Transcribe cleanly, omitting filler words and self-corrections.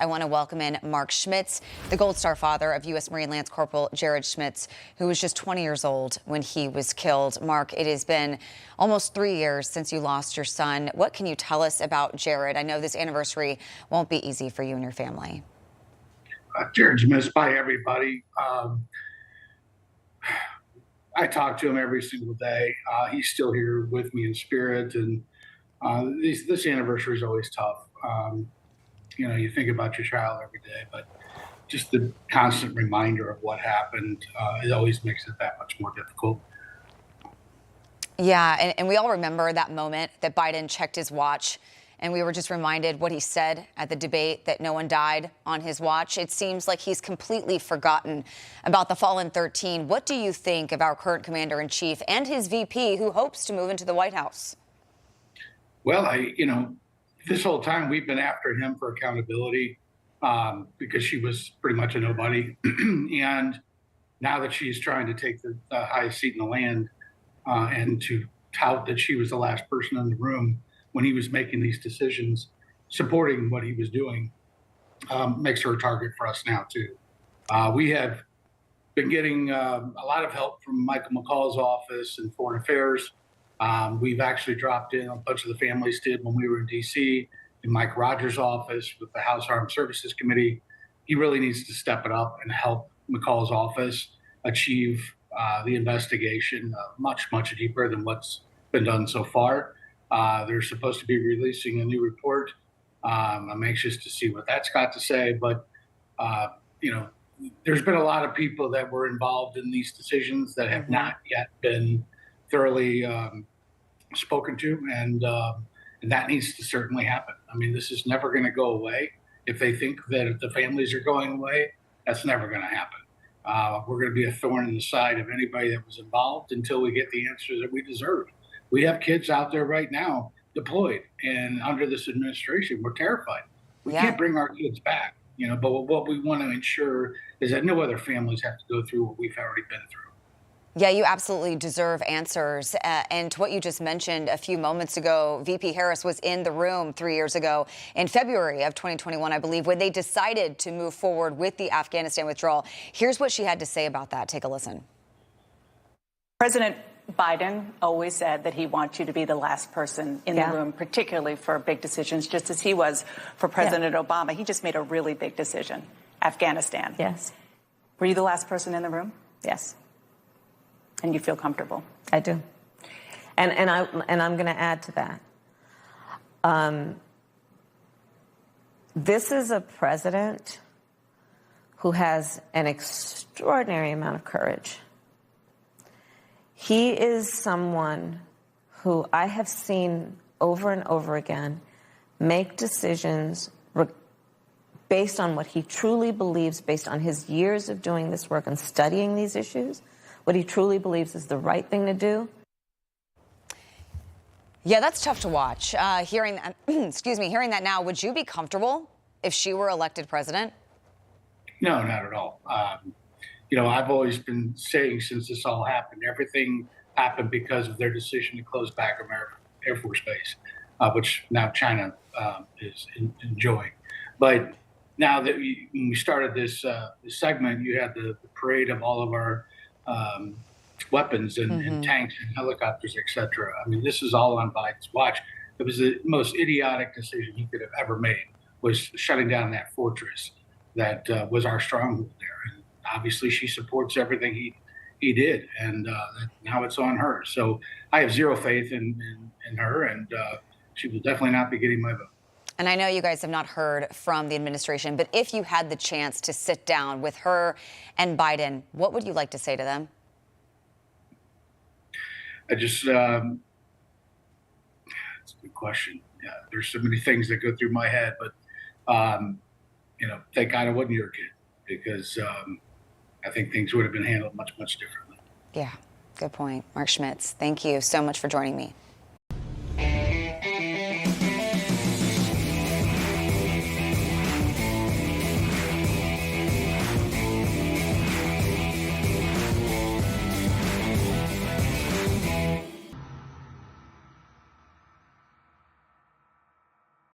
I want to welcome in Mark Schmitz, the Gold Star father of U.S. Marine Lance Corporal Jared Schmitz, who was just 20 years old when he was killed. Mark, it has been almost 3 years since you lost your son. What can you tell us about Jared? I know this anniversary won't be easy for you and your family. Jared's missed by everybody. I talk to him every single day. He's still here with me in spirit, and this anniversary is always tough. You think about your child every day, but just the constant reminder of what happened, it always makes it that much more difficult. Yeah, and we all remember that moment that Biden checked his watch, and we were just reminded what he said at the debate, that no one died on his watch. It seems like he's completely forgotten about the fallen 13. What do you think of our current commander-in-chief and his VP, who hopes to move into the White House? Well, this whole time we've been after him for accountability because she was pretty much a nobody. And now that she's trying to take the highest seat in the land and to tout that she was the last person in the room when he was making these decisions, supporting what he was doing, makes her a target for us now, too. We have been getting a lot of help from Michael McCall's office and Foreign Affairs. We've actually dropped in, a bunch of the families did when we were in D.C., in Mike Rogers' office with the House Armed Services Committee. He really needs to step it up and help McCall's office achieve the investigation much, much deeper than what's been done so far. They're supposed to be releasing a new report. I'm anxious to see what that's got to say, but, there's been a lot of people that were involved in these decisions that have not yet been thoroughly spoken to, and that needs to certainly happen. I mean, this is never going to go away. If they think that the families are going away, that's never going to happen. We're going to be a thorn in the side of anybody that was involved until we get the answers that we deserve. We have kids out there right now deployed, and under this administration, we're terrified. We can't bring our kids back, but what we want to ensure is that no other families have to go through what we've already been through. Yeah, you absolutely deserve answers. And to what you just mentioned a few moments ago, VP Harris was in the room 3 years ago in February of 2021, I believe, when they decided to move forward with the Afghanistan withdrawal. Here's what she had to say about that. Take a listen. President Biden always said that he wants you to be the last person in the room, particularly for big decisions, just as he was for President Obama. He just made a really big decision, Afghanistan. Yes. Were you the last person in the room? Yes. And you feel comfortable? I do. And I'm going to add to that. This is a president who has an extraordinary amount of courage. He is someone who I have seen over and over again make decisions based on what he truly believes, based on his years of doing this work and studying these issues, what he truly believes is the right thing to do. Yeah, that's tough to watch. Hearing that, hearing that now, would you be comfortable if she were elected president? No, not at all. I've always been saying since this all happened, everything happened because of their decision to close Bagram Air Force Base, which now China is enjoying. But now that when we started this segment, you had the parade of all of our weapons and tanks and helicopters, etc. I mean, this is all on Biden's watch. It was the most idiotic decision he could have ever made, was shutting down that fortress that was our stronghold there. And obviously, she supports everything he did, and now it's on her. So I have zero faith in her, and she will definitely not be getting my vote. And I know you guys have not heard from the administration, but if you had the chance to sit down with her and Biden, what would you like to say to them? It's a good question. Yeah, there's so many things that go through my head, but thank God I wasn't your kid, because I think things would have been handled much, much differently. Yeah, good point. Mark Schmitz, thank you so much for joining me.